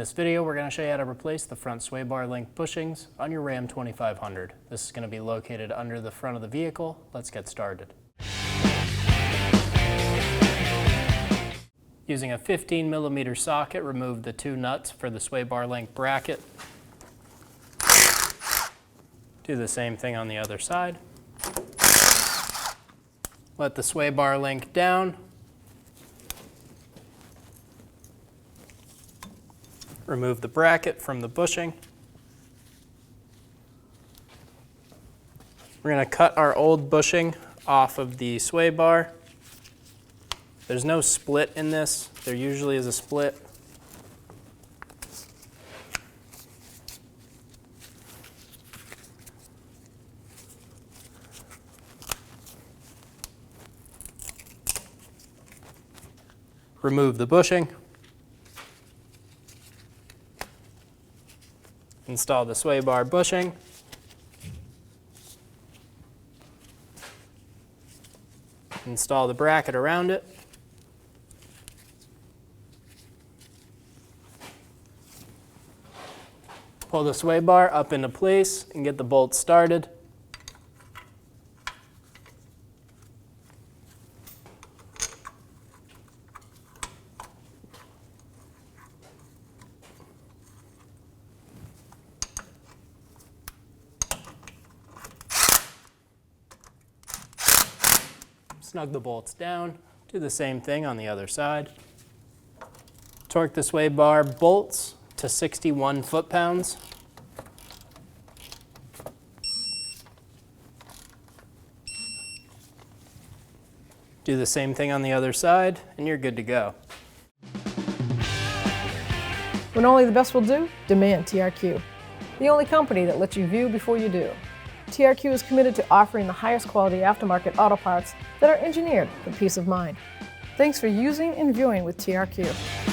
this video, we're going to show you how to replace the front sway bar link bushings on your Ram 2500. This is going to be located under the front of the vehicle. Let's get started. Using a 15mm socket, remove the two nuts for the sway bar link bracket. Do the same thing on the other side. Let the sway bar link down. Remove the bracket from the bushing. We're going to cut our old bushing off of the sway bar. There's no split in this. There usually is a split. Remove the bushing. Install the sway bar bushing. Install the bracket around it. Pull the sway bar up into place and get the bolt started. Snug the bolts down. Do the same thing on the other side. Torque the sway bar bolts to 61 foot-pounds. Do the same thing on the other side, and you're good to go. When only the best will do, demand TRQ. The only company that lets you view before you do. TRQ is committed to offering the highest quality aftermarket auto parts that are engineered for peace of mind. Thanks for using and viewing with TRQ.